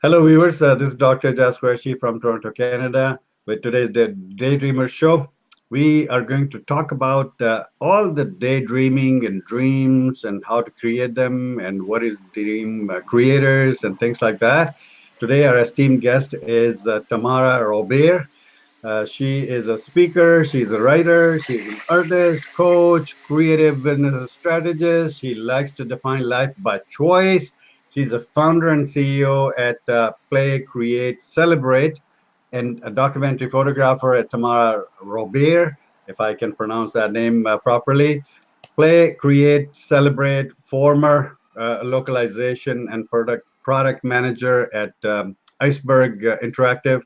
Hello, viewers. This is Dr. Aijaz Qureshi from Toronto, Canada. With today's Daydreamer Show, we are going to talk about all the daydreaming and dreams and how to create them and what is dream creators and things like that. Today, our esteemed guest is Tamara Robeer. She is a speaker, she's a writer, she's an artist, coach, creative business strategist. She likes to define life by choice. She's a founder and CEO at Play, Create, Celebrate, and a documentary photographer at Tamara Robeer, if I can pronounce that name properly. Play, Create, Celebrate, former localization and product manager at Iceberg Interactive,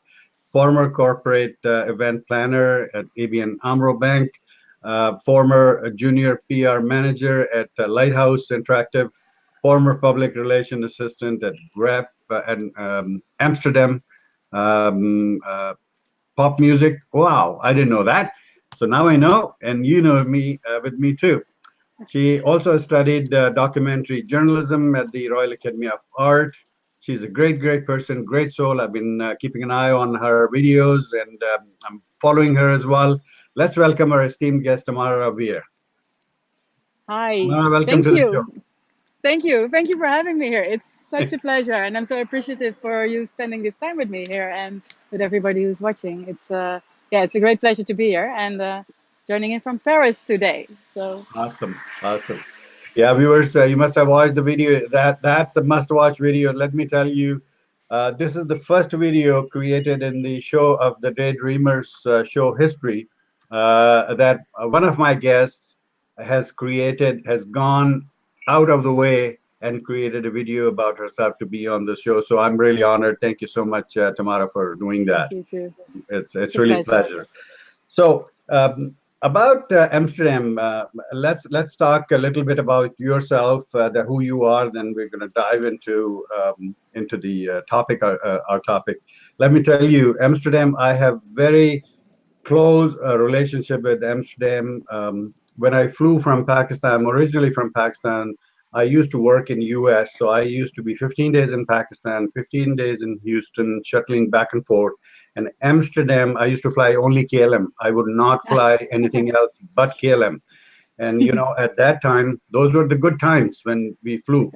former corporate event planner at ABN AMRO Bank, former junior PR manager at Lighthouse Interactive, former public relation assistant at Grap and Amsterdam, um, uh, Popmusic. Wow, I didn't know that. So now I know, and you know me with me too. She also studied documentary journalism at the Royal Academy of Art. She's a great person, great soul. I've been keeping an eye on her videos and I'm following her as well. Let's welcome our esteemed guest, Tamara Robeer. Hi, Tamara, welcome thank to the show. you. Thank you for having me here. It's such a pleasure, and I'm so appreciative for you spending this time with me here and with everybody who's watching. It's a great pleasure to be here and joining in from Paris today. So Awesome. Yeah, viewers, you must have watched the video. That's a must-watch video. Let me tell you, this is the first video created in the show of the Daydreamers show history that one of my guests has gone out of the way and created a video about herself to be on the show. So I'm really honored. Thank you so much, Tamara, for doing thank that. you too. It's It's a really a pleasure. pleasure. So about Amsterdam, let's talk a little bit about yourself, who you are. Then we're going to dive into the topic, our topic. Let me tell you, Amsterdam. I have very close relationship with Amsterdam. When I flew from Pakistan, I'm originally from Pakistan. I used to work in US, so I used to be 15 days in Pakistan, 15 days in Houston, shuttling back and forth. And Amsterdam, I used to fly only KLM. I would not fly anything else but KLM. And at that time, those were the good times when we flew.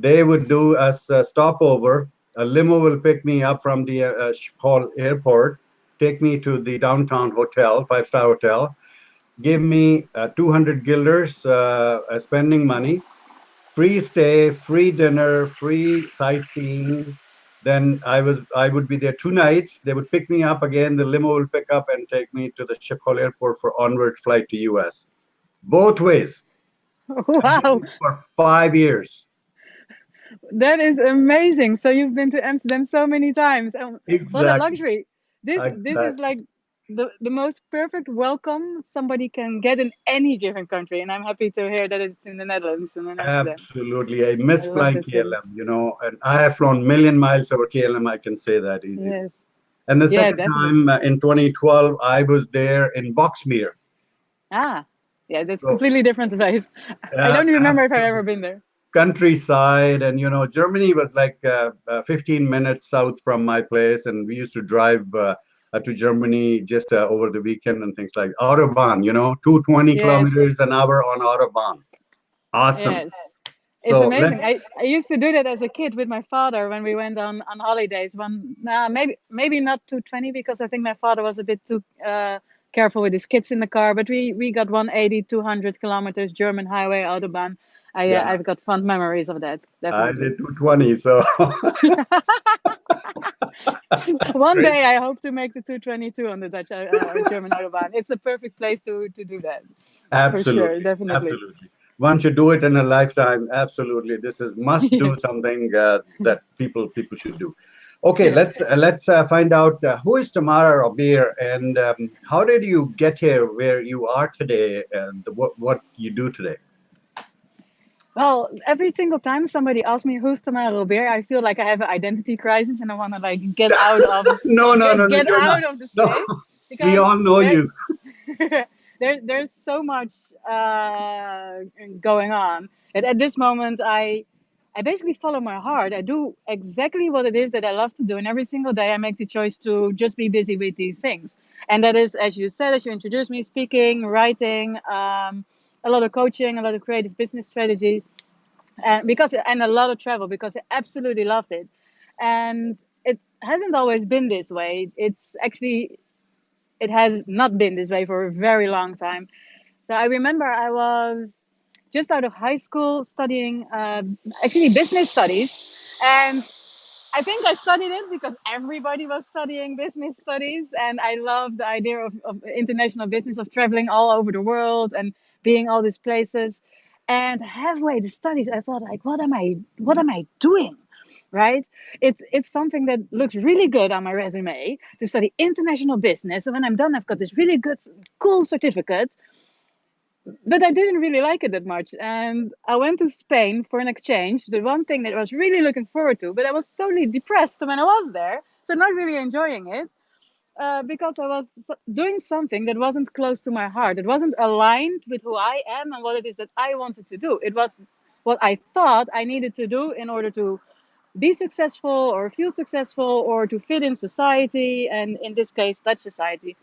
They would do a stopover. A limo will pick me up from the Schiphol airport, take me to the downtown hotel, five-star hotel, give me 200 guilders spending money, free stay, free dinner, free sightseeing. Then I would be there 2 nights. They would pick me up again. The limo will pick up and take me to the Schiphol airport for onward flight to US. Both ways. I did Wow, it for 5 years. that is amazing. So you've been to Amsterdam so many times. What a Exactly. luxury. This is Exactly. like the most perfect welcome somebody can get in any given country, and I'm happy to hear that it's in the Netherlands and in Amsterdam. Absolutely. I I miss love flying the city. KLM, and I have flown million miles over KLM. I can say that easily. Yes. And the Yeah, second definitely. time in 2012, I was there in Boxmeer. Ah, yeah, that's So, completely different place. I don't even remember if I've ever absolutely. been there. Countryside, and Germany was like 15 minutes south from my place, and we used to drive to Germany just over the weekend and things like Autobahn, 220 Yes, kilometers an hour on Autobahn. Awesome. yes. It's So let's amazing. I used to do that as a kid with my father when we went on holidays. Maybe not 220 because I think my father was a bit too careful with his kids in the car. But we got 180, 200 kilometers German highway autobahn. Yeah, I've got fond memories of that, I definitely. did 220, so One great. day I hope to make the 222 on the Dutch German autobahn. It's a perfect place to do that, for sure, Absolutely, definitely. absolutely. One should do it in a lifetime. Absolutely, this is must do Yes, something that people should do. Okay, yes. let's find out who is Tamara Robeer and how did you get here where you are today and what you do today. Well, every single time somebody asks me who's Tamara Robeer, I feel like I have an identity crisis and I want to like get out of No, no, no, no, get you're not. out of the No, space we because all know there you. there's so much going on. And at this moment, I I basically follow my heart. I do exactly what it is that I love to do. And every single day I make the choice to just be busy with these things. And that is, as you said, as you introduced me, speaking, writing, a lot of coaching, a lot of creative business strategies, and a lot of travel because I absolutely loved it. And it hasn't always been this way. It has not been this way for a very long time. So I remember I was just out of high school studying actually business studies. And I think I studied it because everybody was studying business studies. And I loved the idea of international business, of traveling all over the world and being all these places. And halfway the studies, I thought like, what am I doing? Right? It's something that looks really good on my resume to study international business. And when I'm done, I've got this really good, cool certificate, but I didn't really like it that much. And I went to Spain for an exchange, the one thing that I was really looking forward to, but I was totally depressed when I was there. So not really enjoying it because I was doing something that wasn't close to my heart. It wasn't aligned with who I am and what it is that I wanted to do. It was what I thought I needed to do in order to be successful or feel successful or to fit in society, and in this case, Dutch society.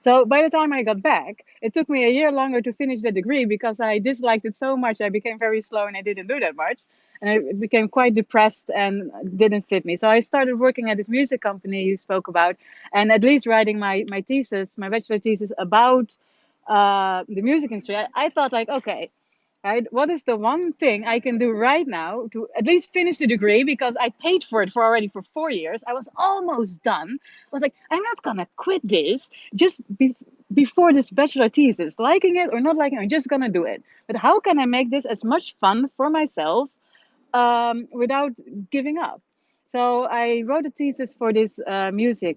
So by the time I got back, it took me a year longer to finish the degree because I disliked it so much. I became very slow and I didn't do that much. And I became quite depressed and didn't fit me. So I started working at this music company you spoke about, and at least writing my thesis, my bachelor thesis about the music industry. I thought like, okay, right, what is the one thing I can do right now to at least finish the degree, because I paid for it for already for 4 years. I was almost done. I was like, I'm not gonna quit this just before this bachelor thesis, liking it or not liking it, I'm just gonna do it. But how can I make this as much fun for myself without giving up? So I wrote a thesis for this music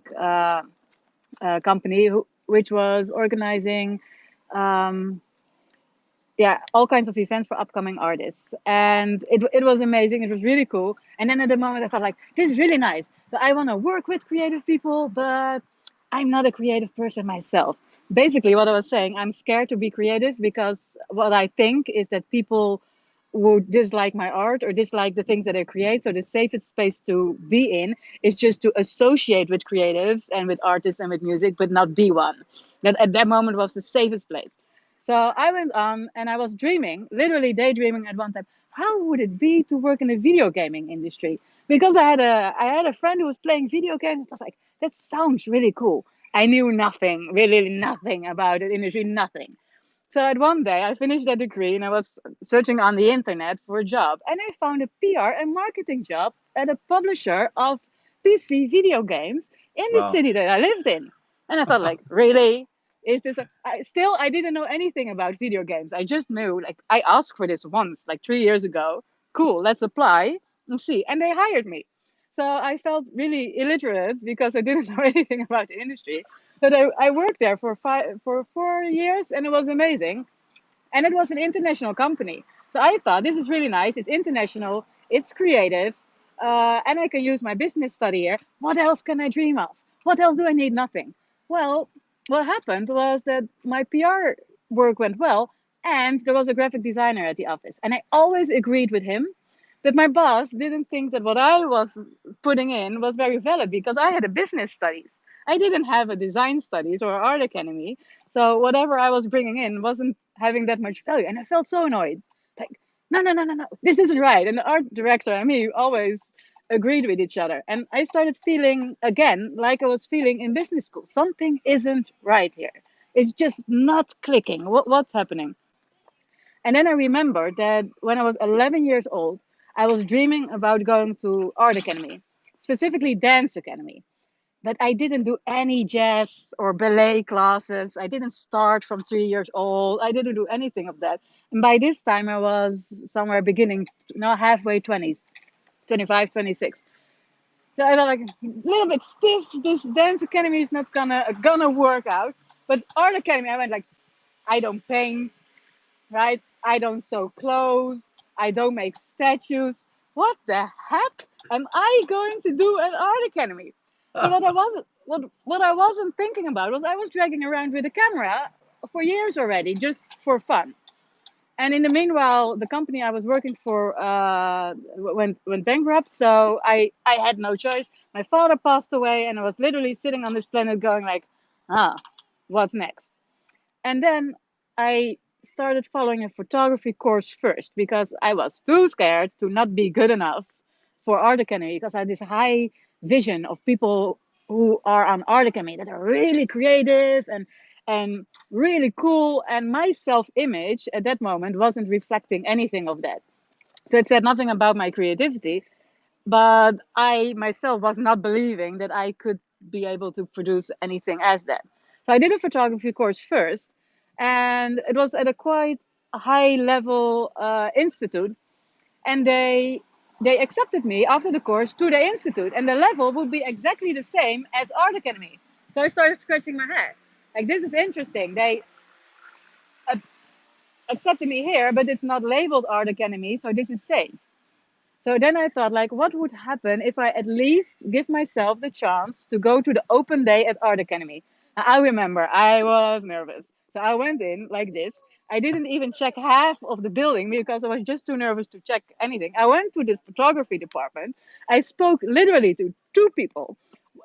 company, which was organizing all kinds of events for upcoming artists. And it was amazing. It was really cool. And then at the moment I felt like, this is really nice. So I want to work with creative people, but I'm not a creative person myself. Basically what I was saying, I'm scared to be creative because what I think is that people would dislike my art or dislike the things that I create. So the safest space to be in is just to associate with creatives and with artists and with music, but not be one. That at that moment was the safest place. So I went on and I was dreaming, literally daydreaming at one time. How would it be to work in the video gaming industry? Because I had a friend who was playing video games and stuff like that. Sounds really cool. I knew nothing, really nothing about the industry, nothing. So at one day I finished that degree and I was searching on the internet for a job, and I found a PR and marketing job at a publisher of PC video games in the Wow. city that I lived in. And I thought like, really? Is this I didn't know anything about video games. I just knew like I asked for this once, like 3 years ago. Cool, let's apply and see. And they hired me. So I felt really illiterate because I didn't know anything about the industry. But I worked there for 4 years and it was amazing. And it was an international company. So I thought this is really nice. It's international, it's creative, and I can use my business study here. What else can I dream of? What else do I need? Nothing. Well, what happened was that my PR work went well, and there was a graphic designer at the office. And I always agreed with him. But my boss didn't think that what I was putting in was very valid because I had a business studies. I didn't have a design studies or art academy. So whatever I was bringing in wasn't having that much value. And I felt so annoyed. Like, no, no, no, no, no, this isn't right. And the art director and me always agreed with each other. And I started feeling again like I was feeling in business school. Something isn't right here. It's just not clicking. What's happening? And then I remembered that when I was 11 years old, I was dreaming about going to art academy, specifically dance academy. But I didn't do any jazz or ballet classes. I didn't start from 3 years old. I didn't do anything of that. And by this time, I was somewhere beginning, halfway 20s, 25, 26. So I felt like a little bit stiff. This dance academy is not gonna work out. But art academy, I went like, I don't paint, right? I don't sew clothes. I don't make statues. What the heck am I going to do at art academy? So what I wasn't thinking about was I was dragging around with a camera for years already, just for fun. And in the meanwhile, the company I was working for went bankrupt. So I had no choice. My father passed away, and I was literally sitting on this planet going like, what's next? And then I started following a photography course first because I was too scared to not be good enough for Art Academy, because I had this high vision of people who are on Art Academy that are really creative and really cool, and my self-image at that moment wasn't reflecting anything of that. So it said nothing about my creativity, but I myself was not believing that I could be able to produce anything as that. So I did a photography course first, and it was at a quite high level institute, and they accepted me after the course to the institute, and the level would be exactly the same as Art Academy. So I started scratching my head, like, this is interesting. They uh, accepted me here, but it's not labeled Art Academy, so this is safe. So then I thought, like, what would happen if I at least give myself the chance to go to the open day at Art Academy? Now, I remember I was nervous. So I went in like this. I didn't even check half of the building because I was just too nervous to check anything. I went to the photography department. I spoke literally to two people.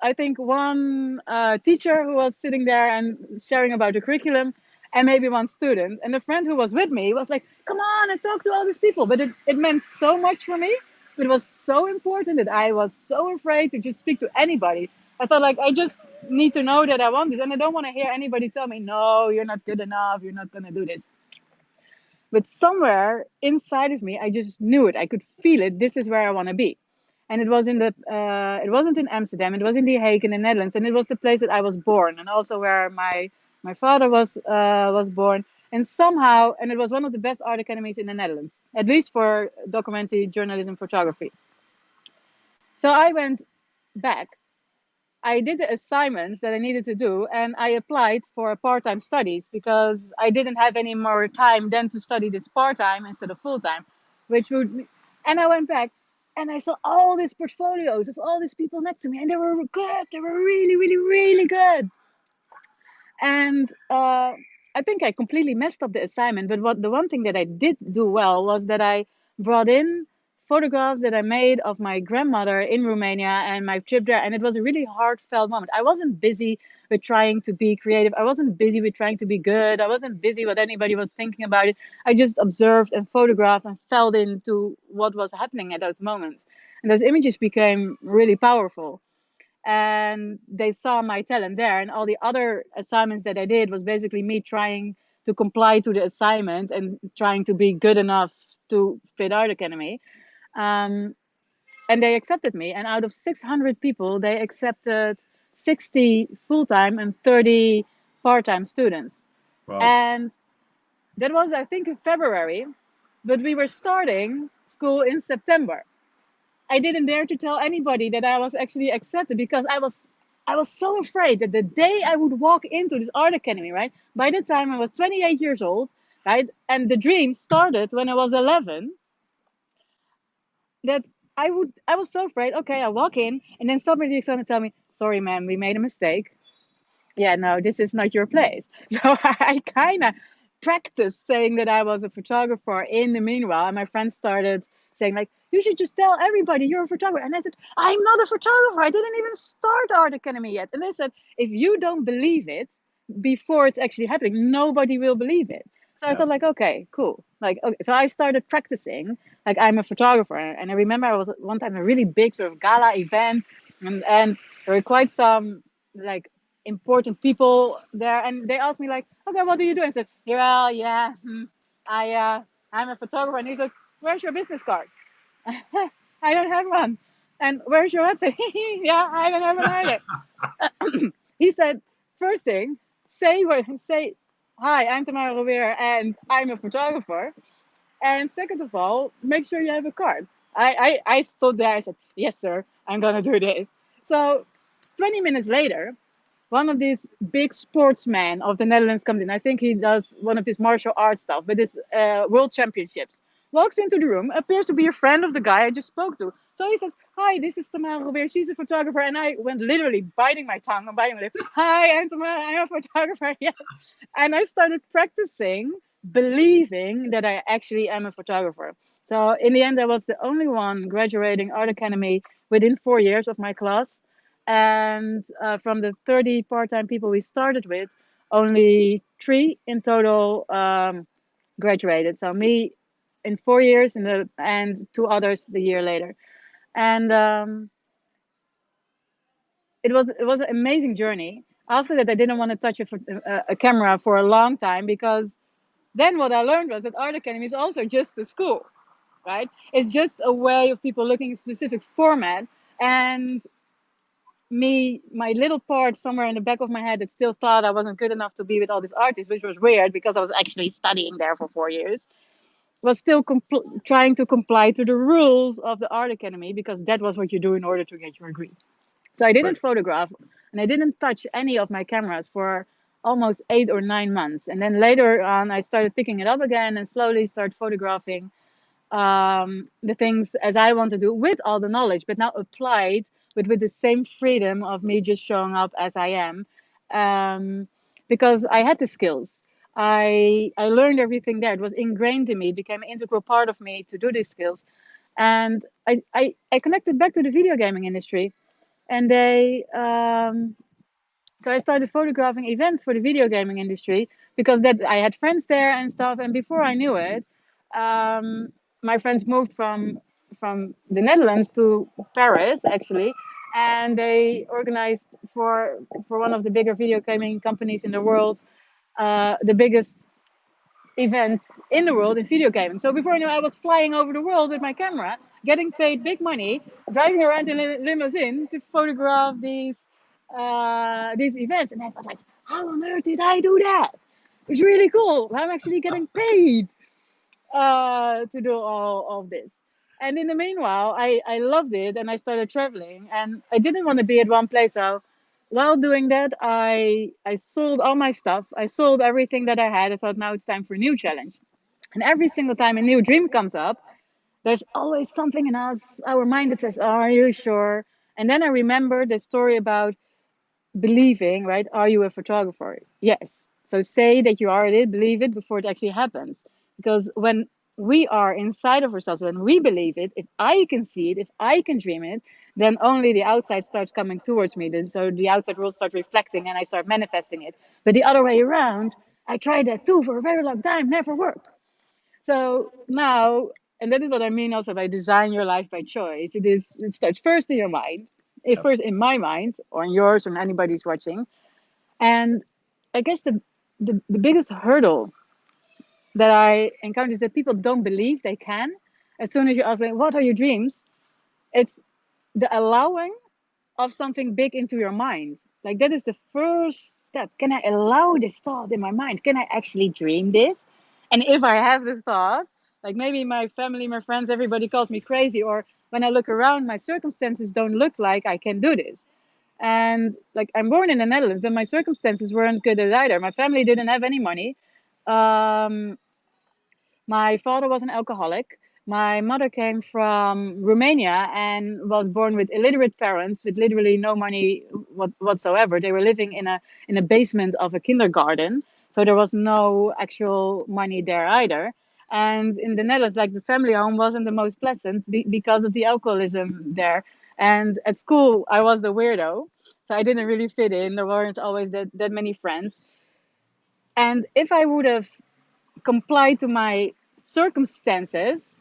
I think one teacher who was sitting there and sharing about the curriculum, and maybe one student. And the friend who was with me was like, come on and talk to all these people. But it meant so much for me. It was so important that I was so afraid to just speak to anybody. I thought, like, I just need to know that I want this. And I don't want to hear anybody tell me, no, you're not good enough. You're not going to do this. But somewhere inside of me, I just knew it. I could feel it. This is where I want to be. And it was it wasn't in Amsterdam. It was in The Hague in the Netherlands. And it was the place that I was born, and also where my father was born. And somehow, and it was one of the best art academies in the Netherlands, at least for documentary journalism photography. So I went back. I did the assignments that I needed to do, and I applied for part-time studies because I didn't have any more time then to study this part-time instead of full-time, which would. And I went back, and I saw all these portfolios of all these people next to me, and they were good. They were really, really, really good. And I think I completely messed up the assignment. But the one thing that I did do well was that I brought in photographs that I made of my grandmother in Romania and my trip there. And it was a really heartfelt moment. I wasn't busy with trying to be creative. I wasn't busy with trying to be good. I wasn't busy what anybody was thinking about it. I just observed and photographed and felt into what was happening at those moments. And those images became really powerful, and they saw my talent there. And all the other assignments that I did was basically me trying to comply to the assignment and trying to be good enough to fit Art Academy. And they accepted me, and out of 600 people they accepted 60 full-time and 30 part-time students. Wow. And that was, I think, in February, but we were starting school in September. I didn't dare to tell anybody that I was actually accepted because I was so afraid that the day I would walk into this art academy, right? By the time I was 28 years old, right? And the dream started when I was 11, that I was so afraid. Okay, I walk in, and then somebody is going to tell me, sorry, ma'am, we made a mistake. Yeah, no, this is not your place. So I kind of practiced saying that I was a photographer in the meanwhile. And my friends started saying, like, you should just tell everybody you're a photographer. And I said, I'm not a photographer. I didn't even start Art Academy yet. And they said, if you don't believe it before it's actually happening, nobody will believe it. So I thought, like, okay, cool. Like, okay. So I started practicing, like, I'm a photographer. And I remember I was one time a really big sort of gala event, and there were quite some, like, important people there, and they asked me, like, okay, what do you do? I said, well, yeah, I'm a photographer. And he's like, where's your business card? I don't have one. And where's your website? Yeah, I don't have one either. He said, first thing, say hi, I'm Tamara Robeer and I'm a photographer. And second of all, make sure you have a card. I stood there. I said, yes, sir, I'm gonna do this. So 20 minutes later, one of these big sportsmen of the Netherlands comes in. I think he does one of these martial arts stuff, but this world championships. Walks into the room, appears to be a friend of the guy I just spoke to. So he says, hi, this is Tamara Robeer. She's a photographer. And I went literally biting my tongue and biting my lip. Hi, I'm Tamara. I'm a photographer. Yes. And I started practicing believing that I actually am a photographer. So in the end, I was the only one graduating art academy within 4 years of my class. And from the 30 part-time people we started with, only three in total graduated. So me in 4 years and two others the year later. And it was an amazing journey. After that, I didn't want to touch a camera for a long time, because then what I learned was that art academy is also just a school, right? It's just a way of people looking at a specific format. And me, my little part somewhere in the back of my head that still thought I wasn't good enough to be with all these artists, which was weird because I was actually studying there for 4 years, was still trying to comply to the rules of the art academy, because that was what you do in order to get your degree. So I didn't Right. photograph, and I didn't touch any of my cameras for almost 8 or 9 months. And then later on, I started picking it up again and slowly started photographing the things as I want to do, with all the knowledge, but now applied with the same freedom of me just showing up as I am, um, because I had the skills. I learned everything there. It was ingrained in me, became an integral part of me to do these skills. And I connected back to the video gaming industry, and so I started photographing events for the video gaming industry, because that I had friends there and stuff. And before I knew it, um, my friends moved from the Netherlands to Paris, actually, and they organized for one of the bigger video gaming companies in the world, the biggest event in the world in video gaming. So before I knew, I was flying over the world with my camera, getting paid big money, driving around in a limousine to photograph these events. And I thought, like, how on earth did I do that? It's really cool. I'm actually getting paid to do all of this. And in the meanwhile, I loved it, and I started traveling, and I didn't want to be at one place. So while doing that, I sold all my stuff. I sold everything that I had. I thought, now it's time for a new challenge. And every single time a new dream comes up, there's always something in our mind that says, oh, are you sure? And then I remember the story about believing, right? Are you a photographer? Yes. So say that you are it, believe it before it actually happens. Because when we are inside of ourselves, when we believe it, if I can see it, if I can dream it, then only the outside starts coming towards me. Then so the outside will start reflecting and I start manifesting it. But the other way around, I tried that too for a very long time, never worked. So now, and that is what I mean also by design your life by choice. It starts first in your mind, Yeah. first in my mind, or in yours, or in anybody's watching. And I guess the biggest hurdle that I encounter is that people don't believe they can. As soon as you ask them, what are your dreams? It's the allowing of something big into your mind. Like, that is the first step. Can I allow this thought in my mind? Can I actually dream this? And if I have this thought, like, maybe my family, my friends, everybody calls me crazy, or when I look around, my circumstances don't look like I can do this. And like, I'm born in the Netherlands, but my circumstances weren't good either. My family didn't have any money. Um, my father was an alcoholic. My mother came from Romania and was born with illiterate parents with literally no money whatsoever. They were living in a basement of a kindergarten, so there was no actual money there either. And in the Netherlands, like, the family home wasn't the most pleasant because of the alcoholism there. And at school, I was the weirdo, so I didn't really fit in. There weren't always that many friends. And if I would have complied to my circumstances,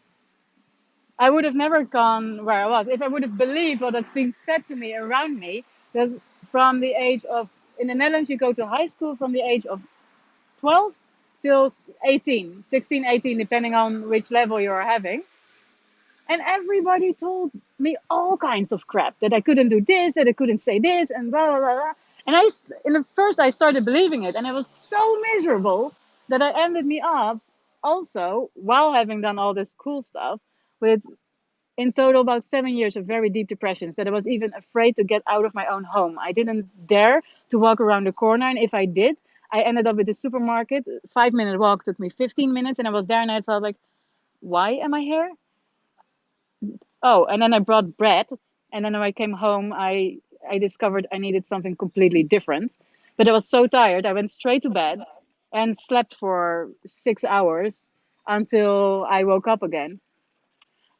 I would have never gone where I was. If I would have believed what that's being said to me around me, because from the age of, in the Netherlands, you go to high school from the age of 12 till 18, 16, 18, depending on which level you're having. And everybody told me all kinds of crap, that I couldn't do this, that I couldn't say this, and blah, blah, blah, blah. And in the first, I started believing it, and I was so miserable that I ended me up also, while having done all this cool stuff, with in total about 7 years of very deep depressions, that I was even afraid to get out of my own home. I didn't dare to walk around the corner, and if I did, I ended up at the supermarket. 5 minute walk took me 15 minutes, and I was there, and I felt like, why am I here? Oh, and then I brought bread, and then when I came home, I discovered I needed something completely different. But I was so tired, I went straight to bed. and slept for 6 hours until I woke up again.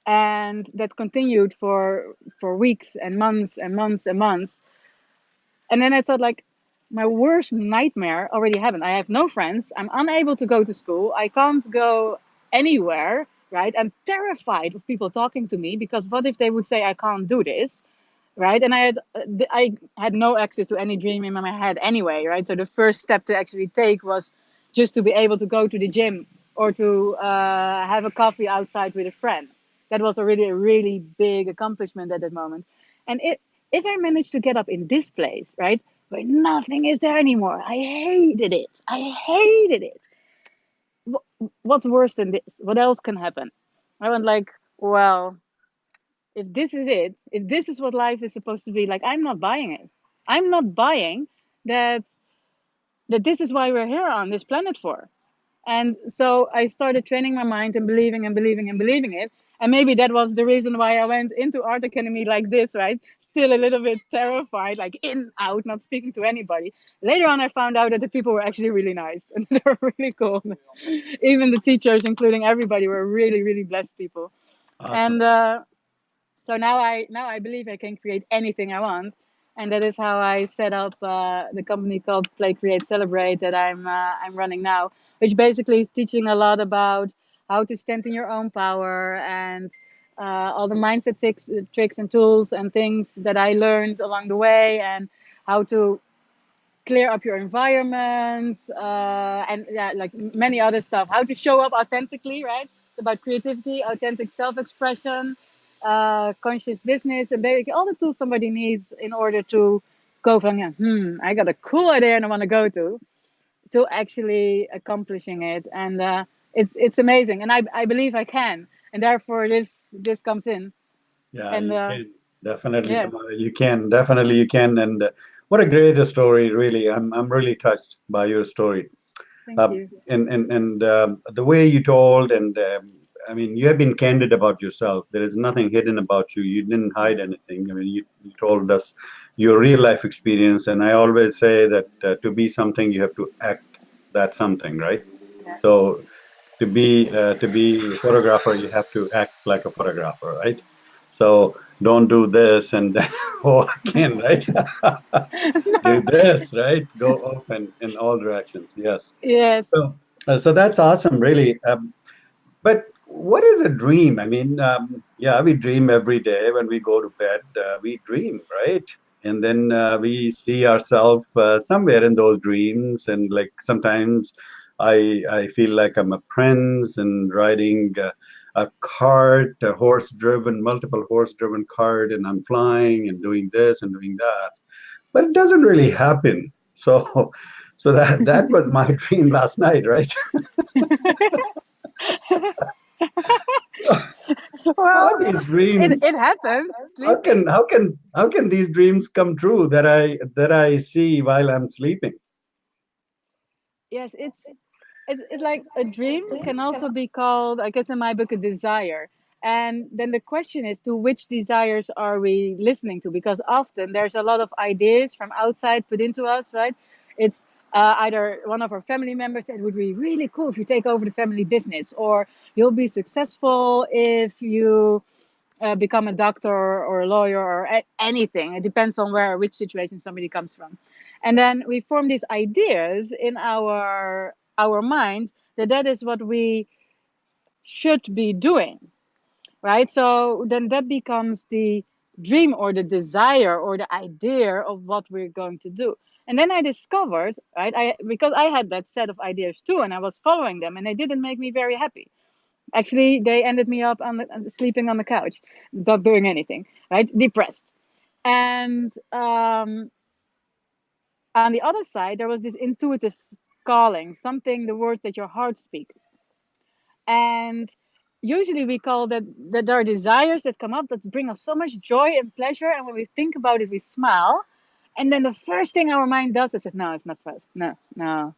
And that continued for weeks and months and months and months. And then I thought, like, my worst nightmare already happened. I have no friends. I'm unable to go to school. I can't go anywhere, right? I'm terrified of people talking to me, because what if they would say I can't do this, right? And I had no access to any dream in my head anyway, right? So the first step to actually take was just to be able to go to the gym or to have a coffee outside with a friend. That was already a really big accomplishment at that moment. And if I managed to get up in this place, right, where nothing is there anymore, I hated it. I hated it. What's worse than this? What else can happen? I went like, well, if this is it, if this is what life is supposed to be, like, I'm not buying it. I'm not buying that this is why we're here on this planet for. And so I started training my mind and believing and believing and believing it. And maybe that was the reason why I went into Art Academy like this, right? Still a little bit terrified, like in, out, not speaking to anybody. Later on, I found out that the people were actually really nice and they were really cool. Even the teachers, including everybody, were really, really blessed people. Awesome. And so now I believe I can create anything I want, and that is how I set up the company called PlayCreateCelebrate that I'm running now, which basically is teaching a lot about how to stand in your own power and all the mindset tricks and tools and things that I learned along the way, and how to clear up your environment, and yeah, like many other stuff. How to show up authentically, right? It's about creativity, authentic self-expression, conscious business, and basically all the tools somebody needs in order to go from, yeah, I got a cool idea and I want to go to actually accomplishing it. And it's amazing, and I believe I can, and therefore this comes in. Yeah, And you can definitely, yeah, Tamara. You can definitely you can, and what a great story! Really, I'm really touched by your story. thank you. And the way you told, and I mean, you have been candid about yourself. There is nothing hidden about you. You didn't hide anything. I mean, you told us your real life experience, and I always say that to be something, you have to act that something, right? Yeah. So to be a photographer, you have to act like a photographer, right? So don't do this and then walk in, right? Do this, right? Go off in all directions. Yes. Yes. So that's awesome, really. But what is a dream? I mean, yeah, we dream every day when we go to bed. We dream, right? And then we see ourselves somewhere in those dreams. And like sometimes I feel like I'm a prince and riding a cart, a horse-driven, multiple horse-driven cart, and I'm flying and doing this and doing that. But it doesn't really happen. So that was my dream last night, right? How Well, these it dreams? happens How can sleeping. how can how can these dreams come true that I see while I'm sleeping? Yes, it's like a dream can also be called, I guess in my book, a desire. And then the question is, to which desires are we listening to? Because often there's a lot of ideas from outside put into us, right? It's either one of our family members said, it would be really cool if you take over the family business, or you'll be successful if you become a doctor or a lawyer or anything. It depends on which situation somebody comes from. And then we form these ideas in our mind that is what we should be doing, right? So then that becomes the dream or the desire or the idea of what we're going to do. And then I discovered, right, because I had that set of ideas too, and I was following them, and they didn't make me very happy. Actually, they ended me up sleeping on the couch, not doing anything, right? Depressed. And on the other side, there was this intuitive calling, something, the words that your heart speaks. And usually we call that there are desires that come up that bring us so much joy and pleasure. And when we think about it, we smile. And then the first thing our mind does is, no, it's not for us. No, no,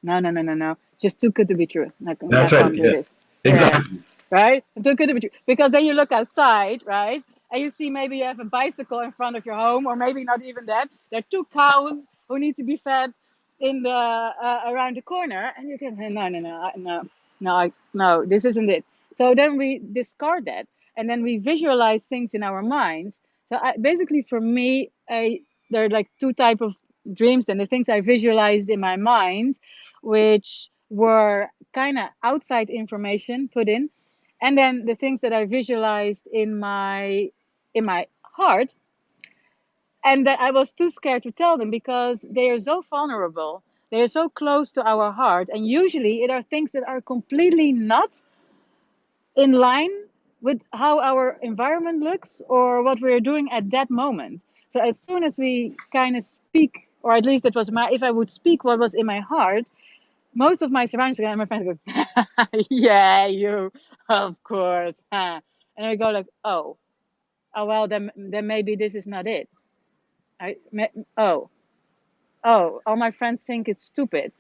no, no, no, no, no. Just too good to be true. I That's right. can't do Yeah, this. Yeah. exactly. Right? Too good to be true. Because then you look outside, right? And you see maybe you have a bicycle in front of your home, or maybe not even that. There are two cows who need to be fed. in the around the corner, and you can no, this isn't it. So then we discard that, and then we visualize things in our minds. So basically, for me, there are like two type of dreams, and the things I visualized in my mind, which were kind of outside information put in, and then the things that I visualized in my heart, and that I was too scared to tell them because they are so vulnerable. They are so close to our heart, and usually it are things that are completely not in line with how our environment looks or what we're doing at that moment. So as soon as we kind of speak, or at least that was my, if I would speak what was in my heart, most of my surroundings and my friends go, yeah, you, of course, huh? And I go like, oh well, then maybe this is not it. I, oh, all my friends think it's stupid.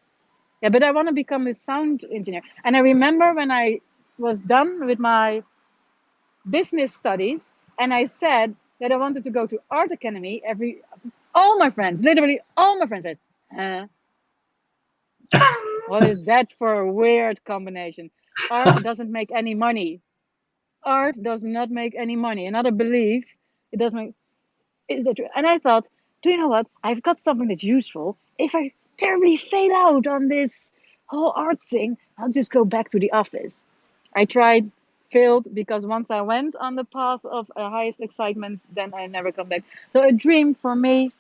Yeah, but I want to become a sound engineer. And I remember when I was done with my business studies and I said that I wanted to go to art academy, all my friends, literally all my friends said, huh? What is that for a weird combination? Art doesn't make any money. Art does not make any money. Another belief, it doesn't make. Is that true? And I thought, do you know what? I've got something that's useful. If I terribly fail out on this whole art thing, I'll just go back to the office. I tried, failed, because once I went on the path of highest excitement, then I never come back. So a dream for me,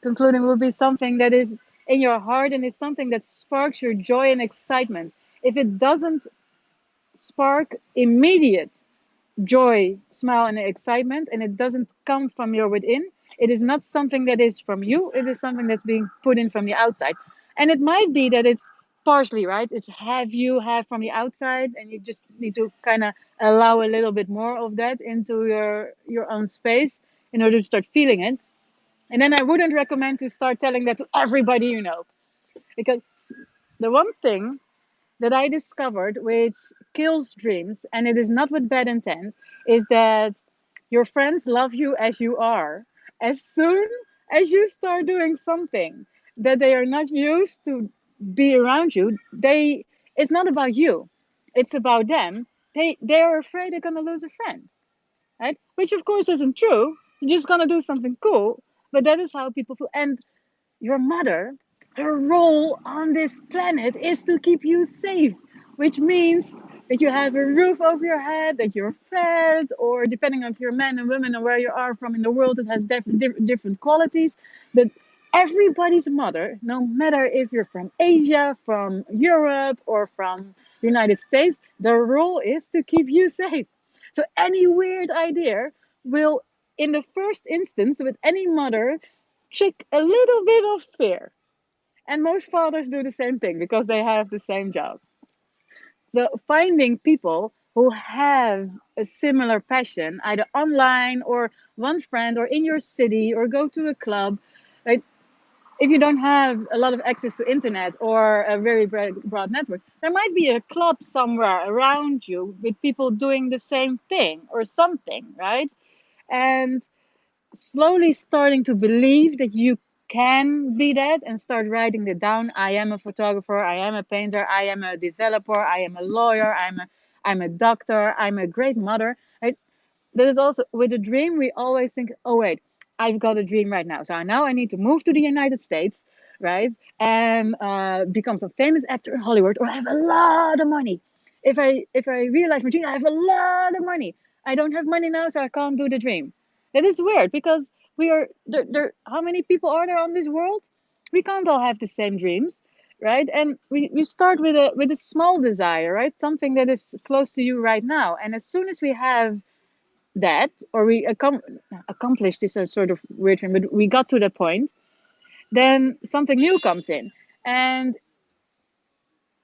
concluding, would be something that is in your heart and is something that sparks your joy and excitement. If it doesn't spark immediate joy, smile, and excitement, and it doesn't come from your within, it is not something that is from you, it is something that's being put in from the outside. And it might be that it's partially right, it's have from the outside, and you just need to kind of allow a little bit more of that into your own space in order to start feeling it. And then I wouldn't recommend to start telling that to everybody you know, because the one thing that I discovered, which kills dreams, and it is not with bad intent, is that your friends love you as you are. As soon as you start doing something that they are not used to be around you, it's not about you. It's about them. They're afraid they're gonna lose a friend. Right? Which of course isn't true. You're just gonna do something cool. But that is how people feel. And your mother, her role on this planet is to keep you safe, which means that you have a roof over your head, that you're fed, or depending on if you're men and women and where you are from in the world, it has different qualities. But everybody's mother, no matter if you're from Asia, from Europe, or from the United States, the role is to keep you safe. So any weird idea will, in the first instance, with any mother, trick a little bit of fear. And most fathers do the same thing because they have the same job. So finding people who have a similar passion, either online or one friend or in your city or go to a club, right? If you don't have a lot of access to internet or a very broad network, there might be a club somewhere around you with people doing the same thing or something, right? And slowly starting to believe that you can be that and start writing it down. I am a photographer, I am a painter, I am a developer, I am a lawyer, I'm a doctor, I'm a great mother. Right? That is also with a dream, we always think, oh wait, I've got a dream right now. So now I need to move to the United States, right? And become some famous actor in Hollywood or have a lot of money. If I realize my dream, I have a lot of money. I don't have money now, so I can't do the dream. That is weird because we are there. How many people are there on this world? We can't all have the same dreams, right? And we start with a small desire, right? Something that is close to you right now. And as soon as we have that, or we accomplished is a sort of weird thing, but we got to the point, then something new comes in. And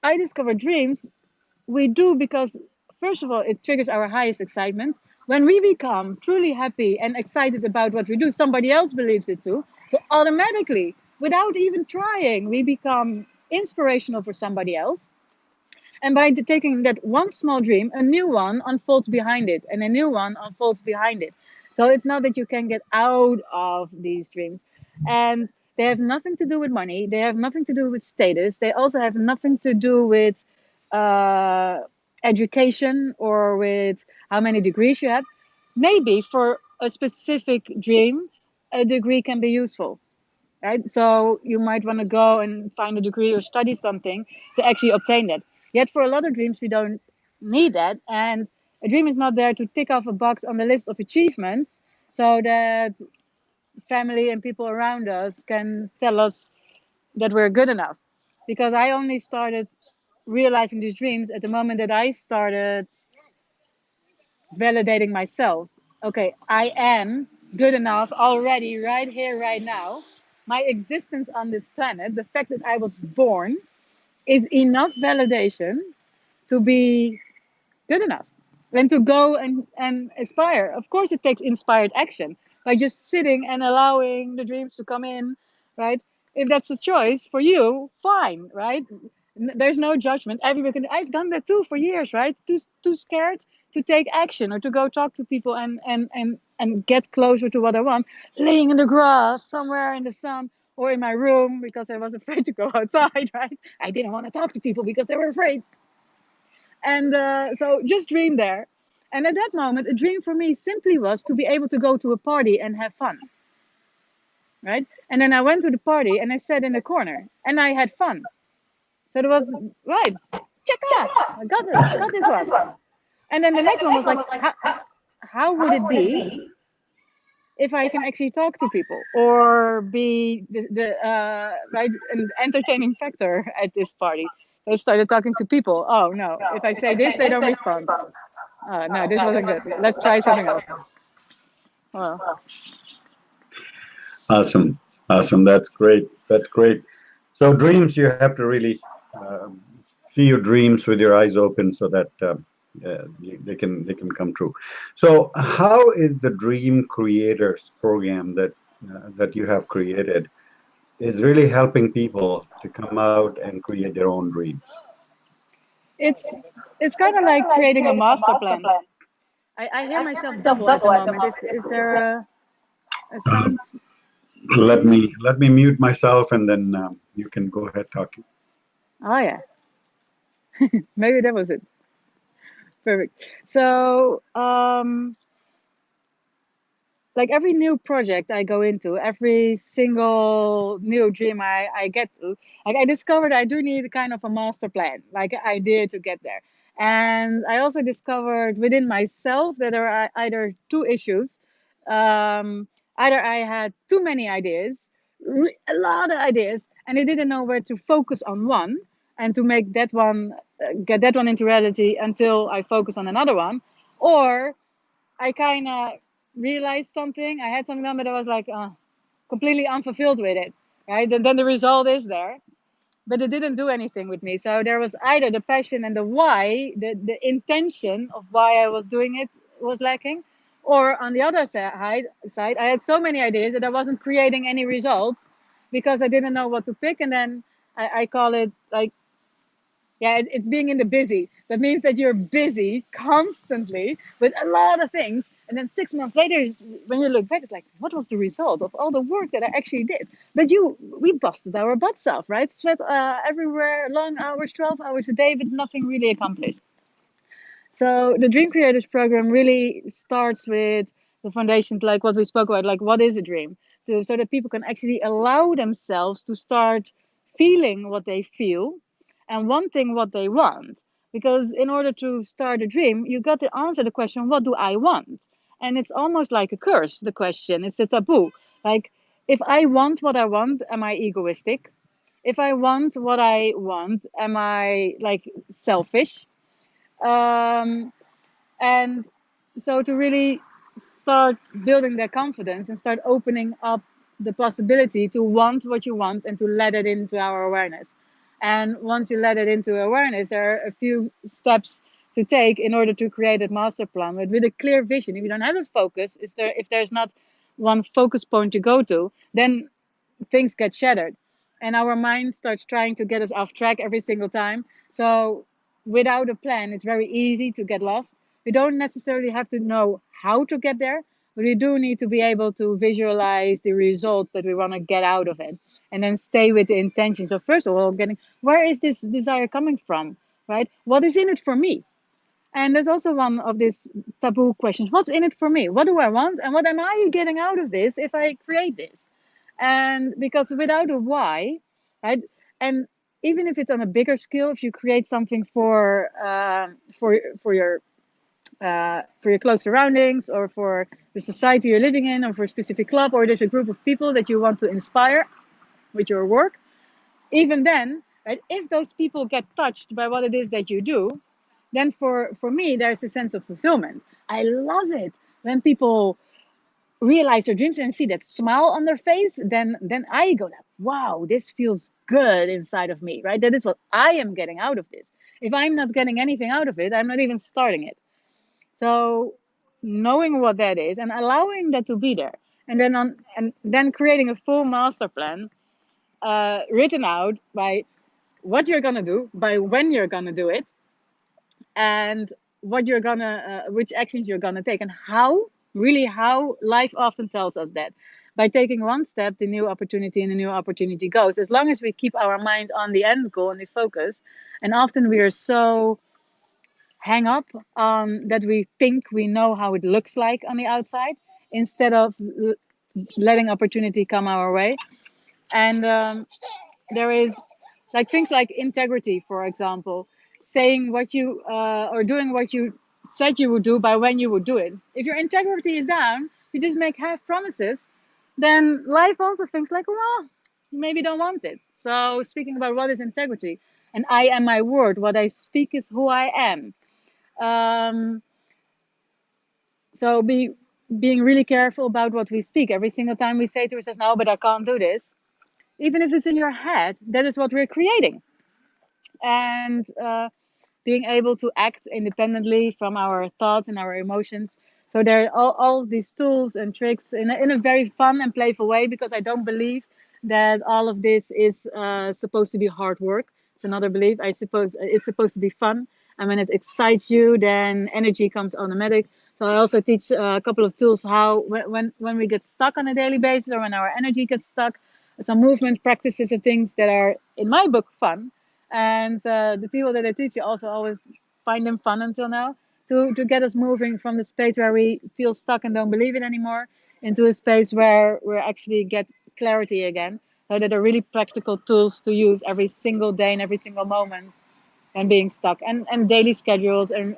I discovered dreams we do because, first of all, it triggers our highest excitement. When we become truly happy and excited about what we do, somebody else believes it too. So automatically, without even trying, we become inspirational for somebody else. And by taking that one small dream, a new one unfolds behind it, and a new one unfolds behind it. So it's not that you can get out of these dreams. And They have nothing to do with money. They have nothing to do with status. They also have nothing to do with uh, education or with how many degrees you have. Maybe for a specific dream, a degree can be useful, right? So you might want to go and find a degree or study something to actually obtain that. Yet for a lot of dreams, we don't need that. And a dream is not there to tick off a box on the list of achievements so that family and people around us can tell us that we're good enough. Because I only started realizing these dreams at the moment that I started validating myself. Okay, I am good enough already, right here, right now. My existence on this planet, the fact that I was born, is enough validation to be good enough and to go and aspire. Of course, it takes inspired action, like just sitting and allowing the dreams to come in, right? If that's a choice for you, fine, right? There's no judgment. Everybody can. I've done that too for years, right? Too scared to take action or to go talk to people and get closer to what I want. Laying in the grass somewhere in the sun or in my room because I was afraid to go outside, right? I didn't want to talk to people because they were afraid. And so just dream there. And at that moment, a dream for me simply was to be able to go to a party and have fun, right? And then I went to the party and I sat in the corner and I had fun. So there was, right, check that. I got this one. And then the next one was like, how would it be if I can actually talk to people or be the right, an entertaining factor at this party? I started talking to people. Oh no, if I say this, they don't respond. No, this wasn't good. Let's try something else. Well, Awesome, awesome. That's great. That's great. So dreams, you have to really see your dreams with your eyes open so that they can come true. So, how is the Dream Creators program that you have created is really helping people to come out and create their own dreams? it's it's kind of like creating a master plan. I hear myself double at the moment. Is there a sound? Let me mute myself, and then you can go ahead talking. Oh yeah, maybe that was it. Perfect. So like every new project I go into, every single new dream I get to, like I discovered I do need kind of a master plan, like an idea to get there. And I also discovered within myself that there are either two issues. Either I had too many ideas, a lot of ideas, and I didn't know where to focus on one and to make that one, get that one into reality until I focus on another one. Or I kind of realized something. I had something done, but I was like completely unfulfilled with it. Right? And then the result is there, but it didn't do anything with me. So there was either the passion and the why, the intention of why I was doing it was lacking, or on the other side, I had so many ideas that I wasn't creating any results because I didn't know what to pick. And then I call it like, yeah, it's being in the busy. That means that you're busy constantly with a lot of things. And then 6 months later, when you look back, it's like, what was the result of all the work that I actually did? But we busted our butts off, right? Sweat everywhere, long hours, 12 hours a day, but nothing really accomplished. So the Dream Creators program really starts with the foundations, like what we spoke about, like what is a dream, so that people can actually allow themselves to start feeling what they feel and wanting what they want. Because in order to start a dream, you got to answer the question, what do I want? And it's almost like a curse, the question. It's a taboo. Like, if I want what I want, am I egoistic? If I want what I want, am I like selfish? Um, and so to really start building their confidence and start opening up the possibility to want what you want and to let it into our awareness. And once you let it into awareness, there are a few steps to take in order to create a master plan with a clear vision. If you don't have a focus, if there's not one focus point to go to, then things get shattered and our mind starts trying to get us off track every single time. So without a plan, it's very easy to get lost. We don't necessarily have to know how to get there, but we do need to be able to visualize the results that we want to get out of it, and then stay with the intention. So first of all, getting, where is this desire coming from, right? What is in it for me? And there's also one of these taboo questions. What's in it for me? What do I want? And what am I getting out of this if I create this? And because without a why, right? And even if it's on a bigger scale, if you create something for your close surroundings, or for the society you're living in, or for a specific club, or there's a group of people that you want to inspire with your work, even then, right, if those people get touched by what it is that you do, then for me there's a sense of fulfillment. I love it when people realize their dreams and see that smile on their face. Then I go like, wow, this feels good inside of me, right? That is what I am getting out of this. If I'm not getting anything out of it, I'm not even starting it. So knowing what that is and allowing that to be there, and then creating a full master plan, written out by what you're gonna do, by when you're gonna do it, and what you're gonna, which actions you're gonna take, and how, really how life often tells us that. By taking one step, the new opportunity and the new opportunity goes. As long as we keep our mind on the end goal and the focus, and often we are so hang up on that we think we know how it looks like on the outside, instead of letting opportunity come our way. And there is like things like integrity, for example, saying what you or doing what you said you would do by when you would do it. If your integrity is down, you just make half promises, then life also thinks like, well, you maybe don't want it. So speaking about what is integrity, and I am my word, what I speak is who I am. um, so being really careful about what we speak. Every single time we say to ourselves, no, but I can't do this, even if it's in your head, that is what we're creating. And being able to act independently from our thoughts and our emotions. So there are all these tools and tricks in a very fun and playful way, because I don't believe that all of this is supposed to be hard work. It's another belief. I suppose it's supposed to be fun. And when it excites you, then energy comes automatic. So I also teach a couple of tools how, when we get stuck on a daily basis, or when our energy gets stuck, some movement practices and things that are, in my book, fun. And the people that I teach, you also always find them fun until now, to get us moving from the space where we feel stuck and don't believe it anymore, into a space where we actually get clarity again. So that are really practical tools to use every single day and every single moment, and being stuck, and daily schedules, and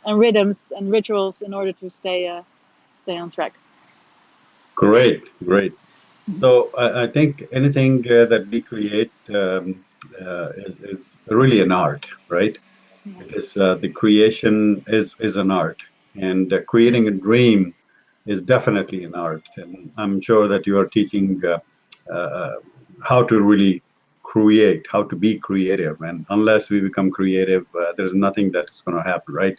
rhythms and rituals in order to stay on track. Great, great. So I think anything that we create is really an art, right? Yeah. Because the creation is an art, and creating a dream is definitely an art. And I'm sure that you are teaching how to really create, how to be creative. And unless we become creative, there's nothing that's going to happen, right?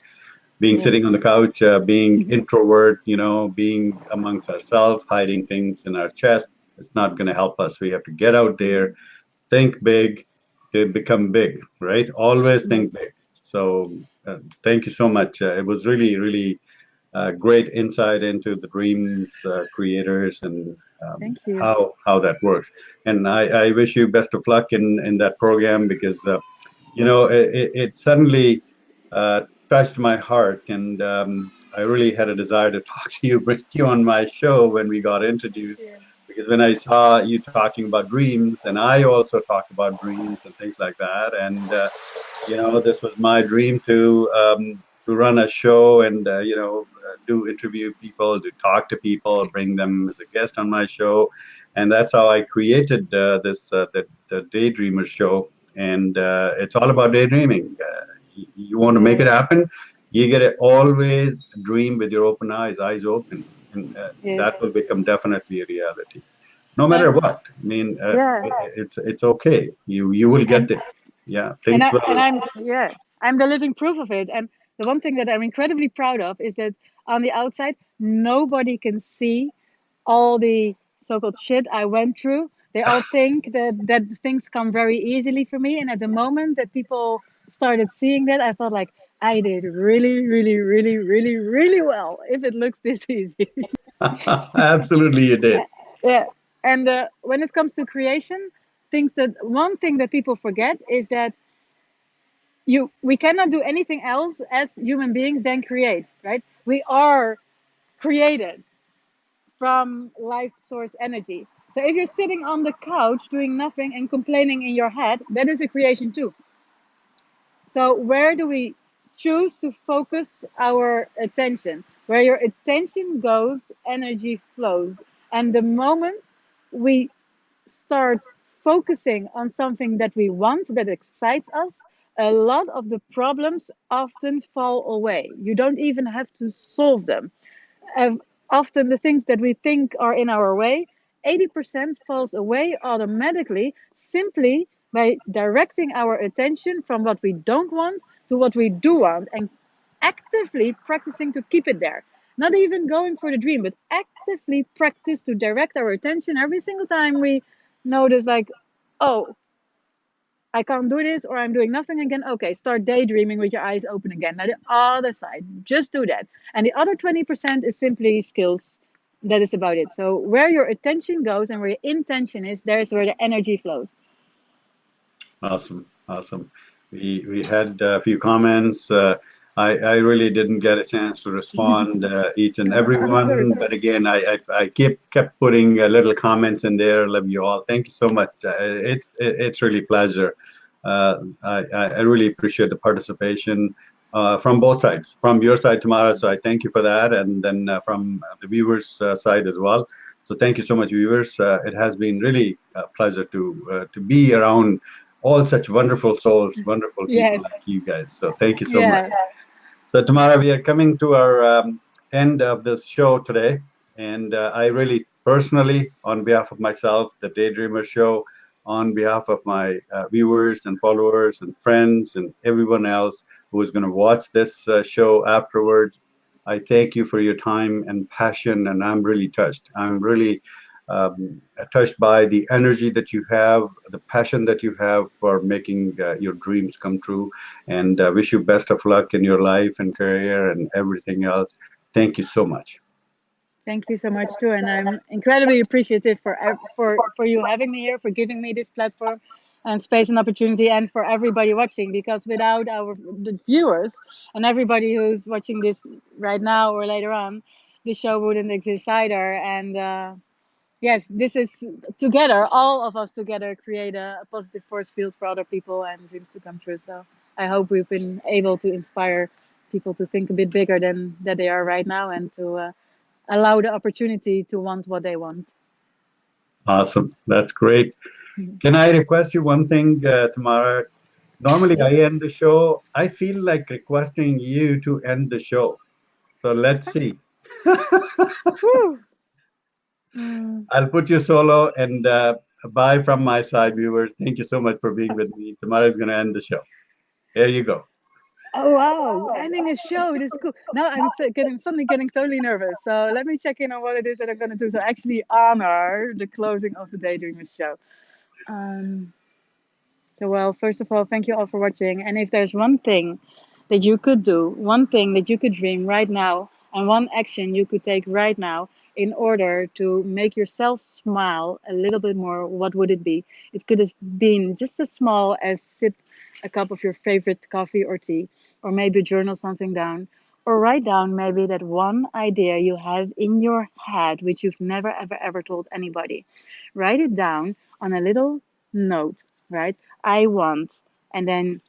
Being Yes. sitting on the couch, being introvert, being amongst ourselves, hiding things in our chest, it's not going to help us. We have to get out there, think big to become big, right? Always Yes. think big. So thank you so much. It was really, really great insight into the dreams creators and Thank you. how that works. And I wish you best of luck in that program, because it suddenly touched my heart, and I really had a desire to talk to you, bring you on my show when we got introduced. Yeah. Because when I saw you talking about dreams, and I also talk about dreams and things like that, and this was my dream to run a show and do interview people, to talk to people, bring them as a guest on my show, and that's how I created this the Daydreamer show, and it's all about daydreaming. You want to make it Yeah. happen, you got to always dream with your open eyes open, and Yes. that will become definitely a reality, no matter And what. I mean, yeah. it's okay. You will get and there. Yeah, and things I will. and I'm yeah, I'm the living proof of it. And the one thing that I'm incredibly proud of is that on the outside, nobody can see all the so-called shit I went through. They all think that things come very easily for me. And at the moment that people started seeing that, I felt like, I did really, really, really, really, really well if it looks this easy. Absolutely, you did. Yeah. And when it comes to creation, one thing that people forget is that we cannot do anything else as human beings than create, right? We are created from life source energy. So if you're sitting on the couch doing nothing and complaining in your head, that is a creation too. So where do we choose to focus our attention? Where your attention goes, energy flows. And the moment we start focusing on something that we want, that excites us, a lot of the problems often fall away. You don't even have to solve them. Often the things that we think are in our way, 80% falls away automatically simply by directing our attention from what we don't want to what we do want and actively practicing to keep it there. Not even going for the dream, but actively practice to direct our attention every single time we notice, like, oh, I can't do this, or I'm doing nothing again. Okay, start daydreaming with your eyes open again. Now the other side, just do that. And the other 20% is simply skills. That is about it. So where your attention goes and where your intention is, there's where the energy flows. Awesome, awesome. We had a few comments. I really didn't get a chance to respond each and every I'm sorry. one, but again, I kept putting little comments in there. Love you all. Thank you so much. It's really pleasure. I really appreciate the participation from both sides. From your side, Tamara, so I thank you for that, and then from the viewers' side as well. So thank you so much, viewers. It has been really a pleasure to be around all such wonderful souls, wonderful people Yes. like you guys. So thank you so much. Yeah. So Tamara, we are coming to our end of this show today, and I really personally, on behalf of myself, the Daydreamer Show, on behalf of my viewers and followers and friends and everyone else who is going to watch this show afterwards, I thank you for your time and passion, and I'm really touched. I'm really touched by the energy that you have, the passion that you have for making your dreams come true, and wish you best of luck in your life and career and everything else. Thank you so much. Thank you so much too, and I'm incredibly appreciative for you having me here, for giving me this platform and space and opportunity, and for everybody watching. Because without the viewers and everybody who's watching this right now or later on, the show wouldn't exist either. And yes, this is together, all of us together create a positive force field for other people and dreams to come true. So I hope we've been able to inspire people to think a bit bigger than that they are right now, and to allow the opportunity to want what they want. Awesome. That's great. Mhm. Can I request you one thing, Tamara? Normally, Yes. I end the show. I feel like requesting you to end the show. So let's see. Whew. Mm, I'll put you solo and bye from my side, viewers. Thank you so much for being with me. Tamara is going to end the show. There you go. oh wow, ending a show. This is cool. Now I'm suddenly getting totally nervous. So let me check in on what it is that I'm gonna do. So actually honor the closing of the Daydreamers show. Um, so well, first of all, thank you all for watching. And if there's one thing that you could do, one thing that you could dream right now, and one action you could take right now in order to make yourself smile a little bit more, what would it be? It could have been just as small as sip a cup of your favorite coffee or tea, or maybe journal something down, or write down maybe that one idea you have in your head which you've never ever ever told anybody. Write it down on a little note, right? I want, and then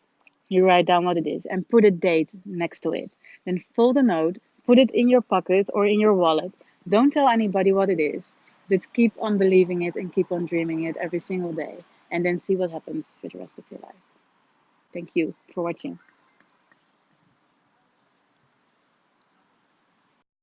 you write down what it is and put a date next to it. Then fold the note, put it in your pocket or in your wallet. Don't tell anybody what it is, but keep on believing it and keep on dreaming it every single day. And then see what happens for the rest of your life. Thank you for watching.